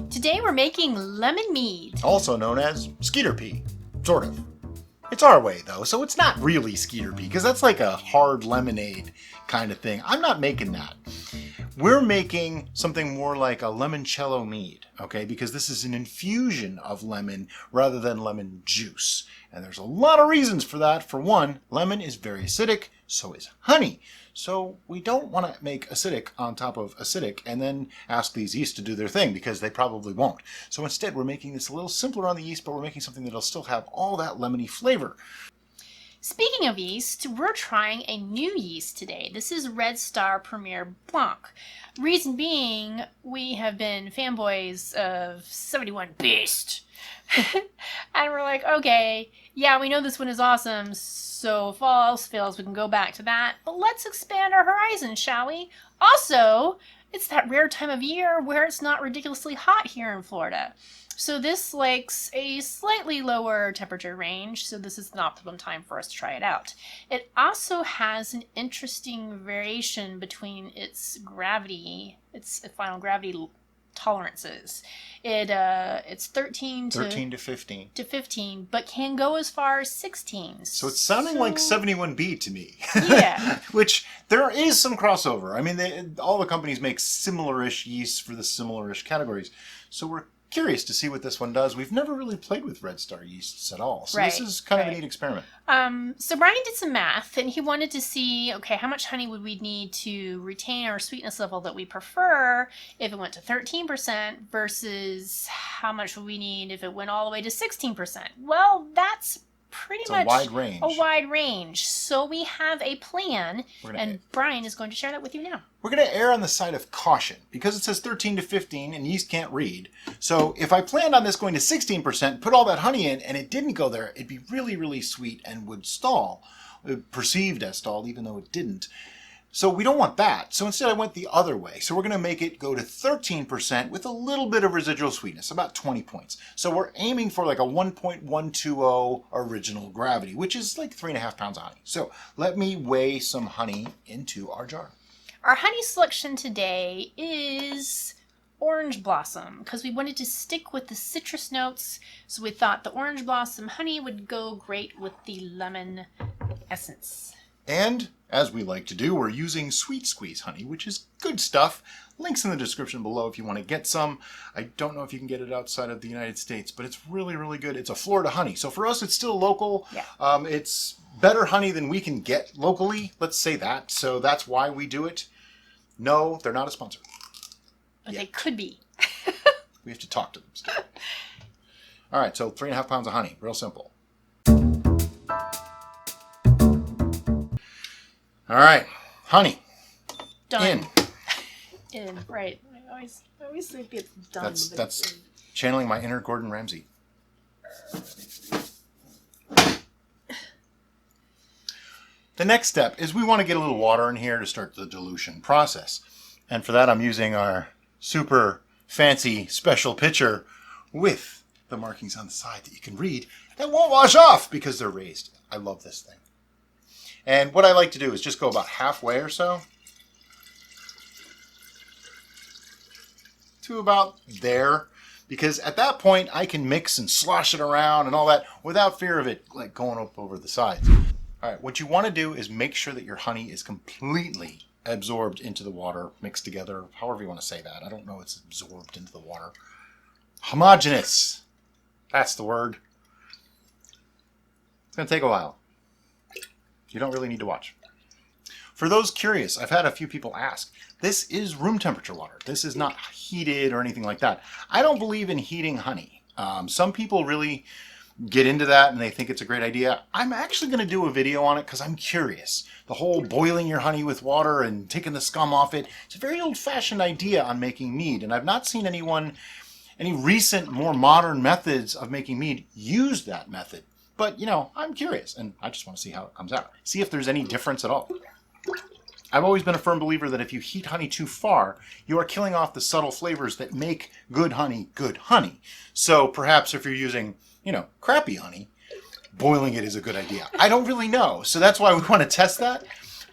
Today we're making lemon mead. Also known as skeeter pea, sort of. It's our way though, so it's not really skeeter pea, because that's like a hard lemonade kind of thing. I'm not making that. We're making something more like a limoncello mead, okay? Because this is an infusion of lemon rather than lemon juice. And there's a lot of reasons for that. For one, lemon is very acidic, so is honey. So we don't want to make acidic on top of acidic and then ask these yeasts to do their thing, because they probably won't. So instead, we're making this a little simpler on the yeast, but we're making something that'll still have all that lemony flavor. Speaking of yeast, we're trying a new yeast today. This is Red Star Premier Blanc. Reason being, we have been fanboys of 71 Beast. And we're like, okay, yeah, we know this one is awesome, so if all else fails, we can go back to that. But let's expand our horizons, shall we? Also, it's that rare time of year where it's not ridiculously hot here in Florida. So this likes a slightly lower temperature range, so this is an optimum time for us to try it out. It also has an interesting variation between its gravity, its final gravity tolerances. It's 13 to 15. To 15, but can go as far as 16. So it's sounding like 71B to me. Yeah. Which, there is some crossover. I mean, all the companies make similar-ish yeasts for the similar-ish categories. So we're curious to see what this one does. We've never really played with Red Star yeasts at all. So this is kind of a neat experiment. So Brian did some math, and he wanted to see, okay, how much honey would we need to retain our sweetness level that we prefer if it went to 13% versus how much would we need if it went all the way to 16%? Well, that's pretty much a wide range. So we have a plan, and Brian is going to share that with you now. We're going to err on the side of caution, because it says 13 to 15 and yeast can't read. So if I planned on this going to 16%, put all that honey in, and it didn't go there, it'd be really, really sweet and would stall, perceived as stalled, even though it didn't. So we don't want that. So instead I went the other way. So we're going to make it go to 13% with a little bit of residual sweetness, about 20 points. So we're aiming for like a 1.120 original gravity, which is like 3.5 pounds of honey. So let me weigh some honey into our jar. Our honey selection today is orange blossom, because we wanted to stick with the citrus notes. So we thought the orange blossom honey would go great with the lemon essence. And, as we like to do, we're using Sweet Squeeze honey, which is good stuff. Links in the description below if you want to get some. I don't know if you can get it outside of the United States, but it's really, really good. It's a Florida honey. So for us, it's still local. Yeah. It's better honey than we can get locally. Let's say that. So that's why we do it. No, they're not a sponsor. But they could be. We have to talk to them still. All right, so 3.5 pounds of honey. Real simple. All right, honey. Done. In, right. I always think it's done. That's channeling my inner Gordon Ramsay. The next step is we want to get a little water in here to start the dilution process. And for that, I'm using our super fancy special pitcher with the markings on the side that you can read that won't wash off because they're raised. I love this thing. And what I like to do is just go about halfway or so to about there, because at that point I can mix and slosh it around and all that without fear of it like going up over the sides. All right, what you want to do is make sure that your honey is completely absorbed into the water, mixed together, however you want to say that. I don't know, it's absorbed into the water. Homogeneous. That's the word. It's going to take a while. You don't really need to watch. For those curious, I've had a few people ask, this is room temperature water. This is not heated or anything like that. I don't believe in heating honey. Some people really get into that and they think it's a great idea. I'm actually going to do a video on it because I'm curious. The whole boiling your honey with water and taking the scum off it, it's a very old-fashioned idea on making mead, and I've not seen any recent, more modern methods of making mead use that method. But, you know, I'm curious, and I just want to see how it comes out. See if there's any difference at all. I've always been a firm believer that if you heat honey too far, you are killing off the subtle flavors that make good honey good honey. So perhaps if you're using, you know, crappy honey, boiling it is a good idea. I don't really know, so that's why we want to test that.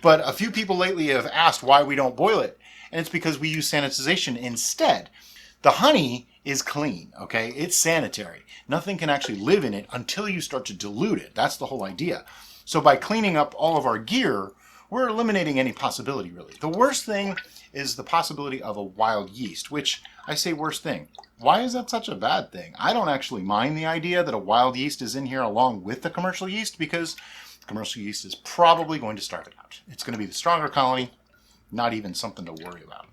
But a few people lately have asked why we don't boil it, and it's because we use sanitization instead. The honey is clean, okay? It's sanitary. Nothing can actually live in it until you start to dilute it. That's the whole idea. So by cleaning up all of our gear, we're eliminating any possibility, really. The worst thing is the possibility of a wild yeast, which I say worst thing. Why is that such a bad thing? I don't actually mind the idea that a wild yeast is in here along with the commercial yeast, because commercial yeast is probably going to starve it out. It's going to be the stronger colony, not even something to worry about.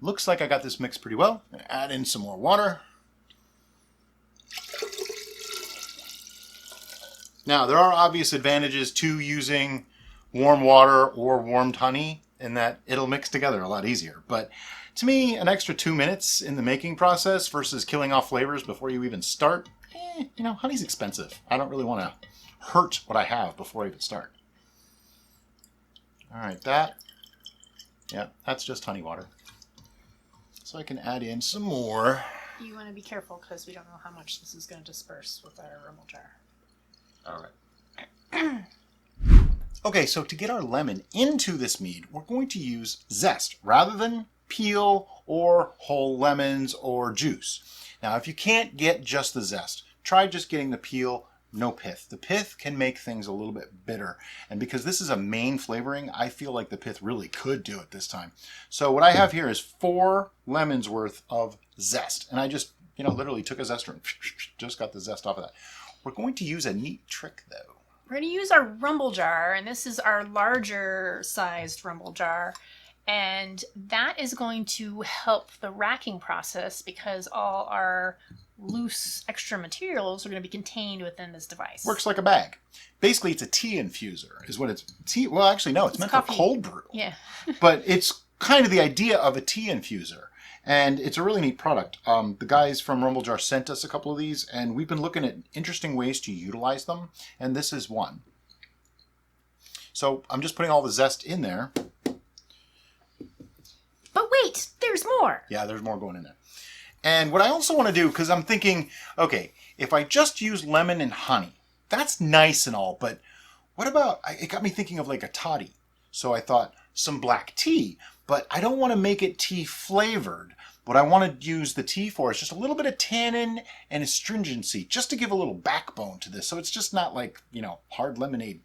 Looks like I got this mixed pretty well. I'm going to add in some more water. Now, there are obvious advantages to using warm water or warmed honey in that it'll mix together a lot easier. But to me, an extra 2 minutes in the making process versus killing off flavors before you even start, honey's expensive. I don't really want to hurt what I have before I even start. All right, that's just honey water. So I can add in some more. You want to be careful because we don't know how much this is going to disperse with our rumble jar. All right. Okay, so to get our lemon into this mead, we're going to use zest rather than peel or whole lemons or juice. Now, if you can't get just the zest, try just getting the peel, no pith. The pith can make things a little bit bitter. And because this is a main flavoring, I feel like the pith really could do it this time. So what I have here is 4 lemons worth of zest. And I just, literally took a zester and just got the zest off of that. We're going to use a neat trick, though. We're going to use our rumble jar, and this is our larger sized rumble jar. And that is going to help the racking process because all our loose extra materials are going to be contained within this device. Works like a bag. Basically, it's a tea infuser, is what it's. Tea. Well, actually, no, it's meant coffee. For cold brew. Yeah. But it's kind of the idea of a tea infuser. And it's a really neat product. The guys from Rumble Jar sent us a couple of these, and we've been looking at interesting ways to utilize them, and this is one. So I'm just putting all the zest in there. But wait, there's more. Yeah, there's more going in there. And what I also want to do, because I'm thinking, okay, if I just use lemon and honey, that's nice and all, but what about, it got me thinking of like a toddy. So I thought some black tea, but I don't want to make it tea flavored. What I want to use the tea for is just a little bit of tannin and astringency, just to give a little backbone to this. So it's just not like, hard lemonade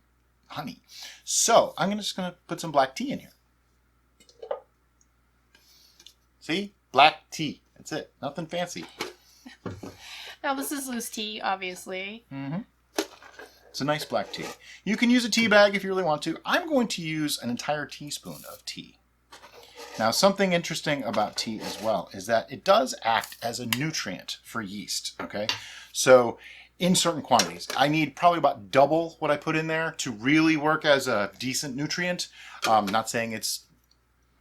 honey. So I'm just going to put some black tea in here. See? Black tea. That's it. Nothing fancy. Now this is loose tea, obviously. Mm-hmm. It's a nice black tea. You can use a tea bag if you really want to. I'm going to use an entire teaspoon of tea. Now, something interesting about tea as well is that it does act as a nutrient for yeast, okay? So in certain quantities, I need probably about double what I put in there to really work as a decent nutrient. Not saying it's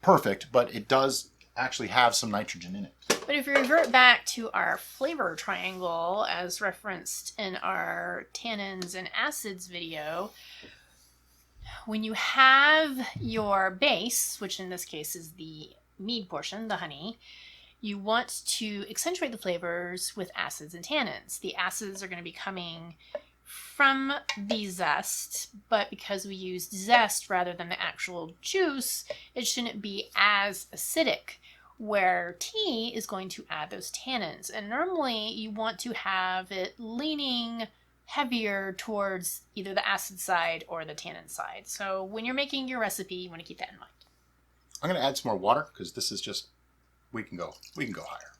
perfect, but it does actually have some nitrogen in it. But if you revert back to our flavor triangle as referenced in our tannins and acids video, when you have your base, which in this case is the mead portion, the honey, you want to accentuate the flavors with acids and tannins. The acids are going to be coming from the zest, but because we used zest rather than the actual juice, it shouldn't be as acidic, where tea is going to add those tannins. And normally you want to have it leaning heavier towards either the acid side or the tannin side. So when you're making your recipe, you want to keep that in mind. I'm going to add some more water because this is just, we can go higher.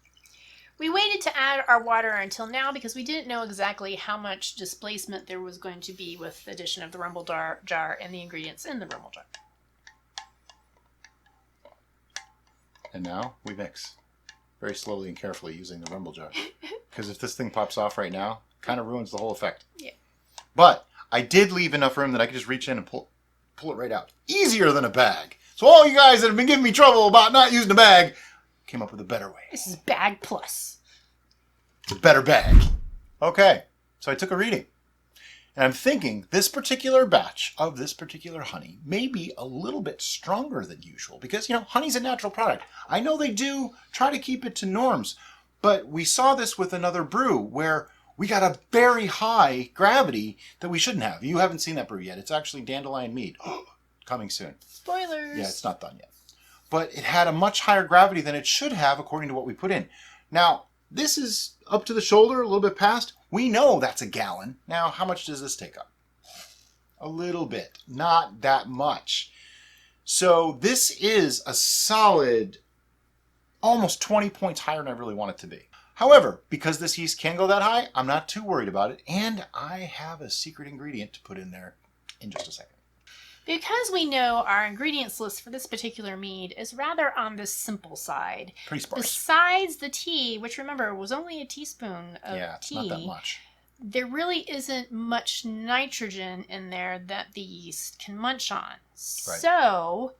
We waited to add our water until now because we didn't know exactly how much displacement there was going to be with the addition of the rumble jar and the ingredients in the rumble jar. And now we mix very slowly and carefully using the rumble jar. Because if this thing pops off right now, it kind of ruins the whole effect. Yeah. But I did leave enough room that I could just reach in and pull it right out. Easier than a bag. So all you guys that have been giving me trouble about not using a bag came up with a better way. This is bag plus. It's a better bag. Okay, so I took a reading. And I'm thinking this particular batch of this particular honey may be a little bit stronger than usual because, honey's a natural product. I know they do try to keep it to norms, but we saw this with another brew where we got a very high gravity that we shouldn't have. You haven't seen that brew yet. It's actually Dandelion Mead. Coming soon. Spoilers. Yeah, it's not done yet. but it had a much higher gravity than it should have according to what we put in. Now, this is up to the shoulder, a little bit past. We know that's a gallon. Now, how much does this take up? A little bit, not that much. So this is a solid almost 20 points higher than I really want it to be. However, because this yeast can go that high, I'm not too worried about it. And I have a secret ingredient to put in there in just a second. Because we know our ingredients list for this particular mead is rather on the simple side. Pretty sparse. Besides the tea, which remember was only a teaspoon of Yeah, it's tea, not that much. there really isn't much nitrogen in there that the yeast can munch on. Right. So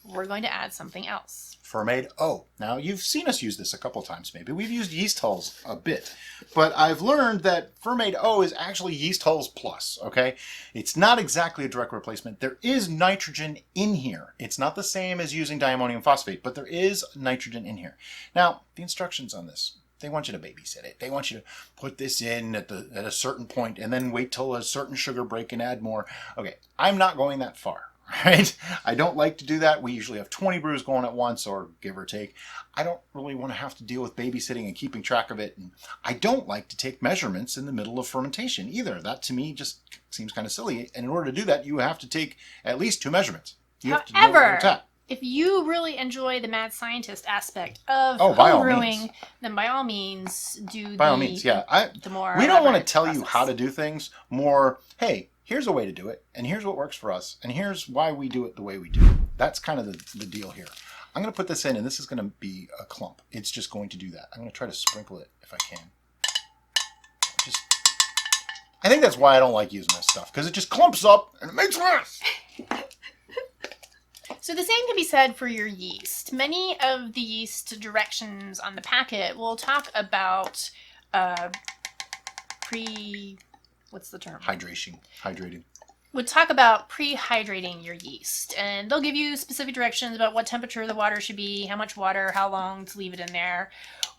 we're going to add something else. Fermentation. Now you've seen us use this a couple times maybe. We've used yeast hulls a bit. But I've learned that Fermentation is actually yeast hulls plus, okay? It's not exactly a direct replacement. There is nitrogen in here. It's not the same as using diammonium phosphate, but there is nitrogen in here. Now, the instructions on this, they want you to babysit it. They want you to put this in at a certain point and then wait till a certain sugar break and add more. Okay, I'm not going that far. Right? I don't like to do that. We usually have 20 brews going at once, or give or take. I don't really want to have to deal with babysitting and keeping track of it. And I don't like to take measurements in the middle of fermentation either. That to me just seems kind of silly. And in order to do that, you have to take at least 2 measurements. You have to know where it's at. If you really enjoy the mad scientist aspect of brewing, then by all means do by all means, yeah. The more we don't want to tell you how to do things. More, hey, here's a way to do it, and here's what works for us, and here's why we do it the way we do it. That's kind of the deal here. I'm going to put this in, and this is going to be a clump. It's just going to do that. I'm going to try to sprinkle it if I can. I think that's why I don't like using this stuff, because it just clumps up and it makes mess. So the same can be said for your yeast. Many of the yeast directions on the packet will talk about what's the term? Hydrating. Would talk about pre-hydrating your yeast. And they'll give you specific directions about what temperature the water should be, how much water, how long to leave it in there.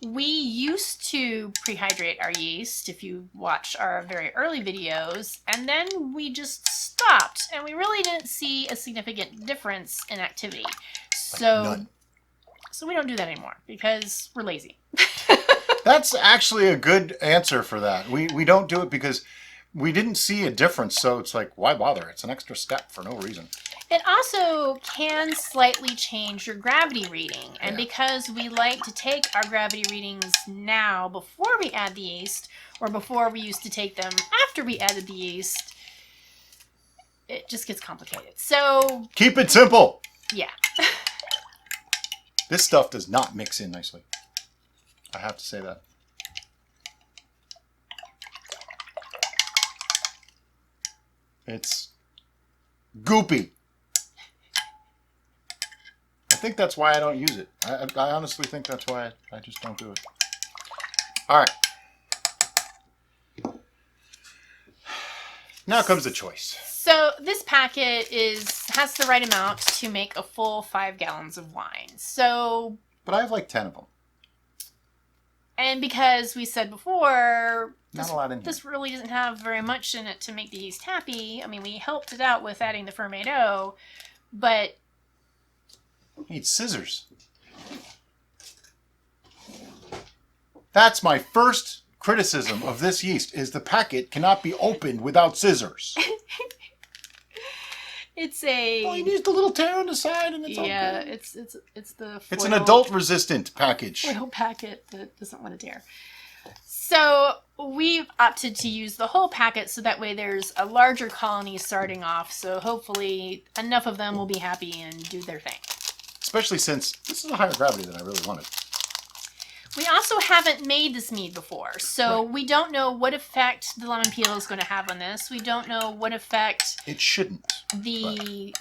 We used to pre-hydrate our yeast, if you watch our very early videos, and then we just stopped. And we really didn't see a significant difference in activity. So we don't do that anymore because we're lazy. That's actually a good answer for that. We don't do it because we didn't see a difference, so it's like, why bother? It's an extra step for no reason. It also can slightly change your gravity reading. And because we like to take our gravity readings now before we add the yeast, or before we used to take them after we added the yeast, it just gets complicated. So keep it simple. Yeah. This stuff does not mix in nicely. I have to say that. It's goopy. I think that's why I don't use it. I honestly think that's why I just don't do it. All right. Now comes the choice. So this packet has the right amount to make a full 5 gallons of wine. But I have like 10 of them. And because we said before, not a lot in here. This really doesn't have very much in it to make the yeast happy. I mean, we helped it out with adding the Fermentation, but you need scissors. That's my first criticism of this yeast, is the packet cannot be opened without scissors. Well, you use the little tear on the side, and it's okay. It's the foil, it's an adult-resistant package. Foil packet that doesn't want to tear. So we've opted to use the whole packet, so that way there's a larger colony starting off. So hopefully enough of them will be happy and do their thing. Especially since this is a higher gravity than I really wanted. We also haven't made this mead before, so we don't know what effect the lemon peel is going to have on this. We don't know what effect it the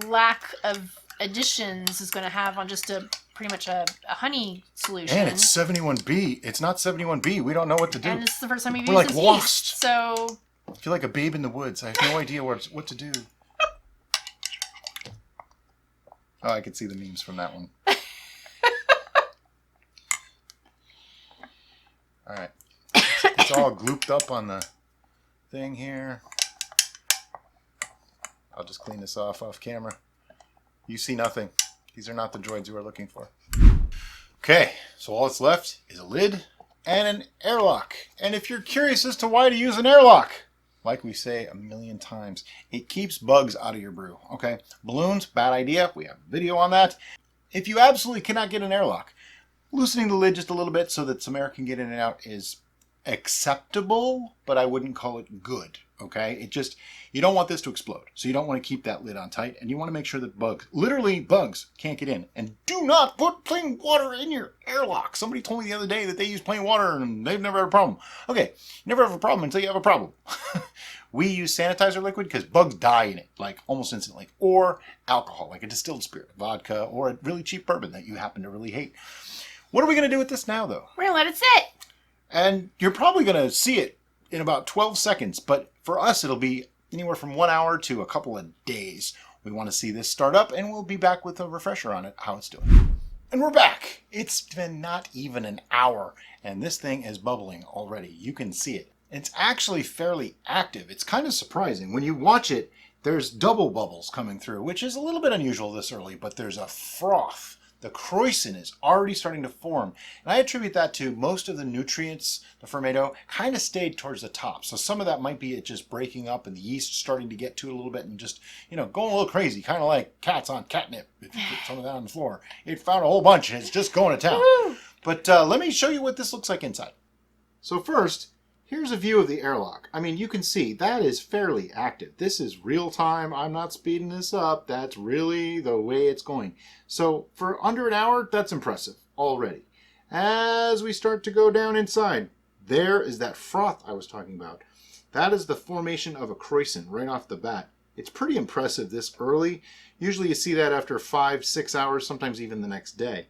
lack of additions is going to have on just pretty much a honey solution. And it's 71B. It's not 71B. We don't know what to do. And this is the first time we've We're used like this lost. Yeast, so I feel like a babe in the woods. I have no idea what to do. Oh, I could see the memes from that one. All right. It's all glooped up on the thing here. I'll just clean this off camera. You see nothing. These are not the droids you are looking for. Okay, so all that's left is a lid and an airlock. And if you're curious as to why to use an airlock, like we say a million times, it keeps bugs out of your brew, okay? Balloons, bad idea. We have a video on that. If you absolutely cannot get an airlock, loosening the lid just a little bit so that some air can get in and out is acceptable, but I wouldn't call it good, okay? You don't want this to explode, so you don't want to keep that lid on tight, and you want to make sure that literally bugs, can't get in. And do not put plain water in your airlock. Somebody told me the other day that they use plain water and they've never had a problem. Okay, you never have a problem until you have a problem. We use sanitizer liquid because bugs die in it, like almost instantly. Or alcohol, like a distilled spirit, vodka, or a really cheap bourbon that you happen to really hate. What are we going to do with this now, though? We're going to let it sit. And you're probably going to see it in about 12 seconds, but for us, it'll be anywhere from 1 hour to a couple of days. We want to see this start up, and we'll be back with a refresher on it, how it's doing. And we're back. It's been not even an hour, and this thing is bubbling already. You can see it. It's actually fairly active. It's kind of surprising. When you watch it, there's double bubbles coming through, which is a little bit unusual this early, but there's a froth. The croissant is already starting to form. And I attribute that to most of the nutrients, the fermento, kind of stayed towards the top. So some of that might be it just breaking up and the yeast starting to get to it a little bit and just, going a little crazy, kind of like cats on catnip. If you put some of that on the floor, it found a whole bunch and it's just going to town. Woo-hoo. But let me show you what this looks like inside. So first, here's a view of the airlock. I mean, you can see that is fairly active. This is real time. I'm not speeding this up. That's really the way it's going. So for under an hour, that's impressive already. As we start to go down inside, there is that froth I was talking about. That is the formation of a croissant right off the bat. It's pretty impressive this early. Usually you see that after 5-6 hours, sometimes even the next day.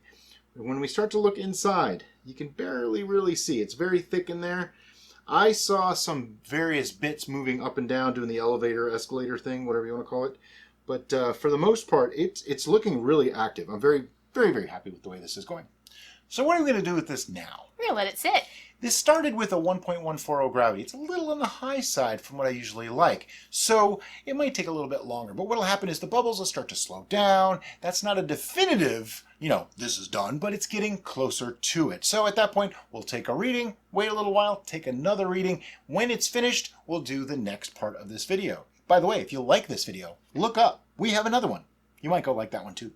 When we start to look inside, you can barely really see. It's very thick in there. I saw some various bits moving up and down, doing the elevator, escalator thing, whatever you want to call it. But for the most part, it's looking really active. I'm very, very, very happy with the way this is going. So what are we going to do with this now? We're going to let it sit. This started with a 1.140 gravity. It's a little on the high side from what I usually like. So it might take a little bit longer. But what will happen is the bubbles will start to slow down. That's not a definitive, this is done, but it's getting closer to it. So at that point, we'll take a reading, wait a little while, take another reading. When it's finished, we'll do the next part of this video. By the way, if you like this video, look up. We have another one. You might go like that one too.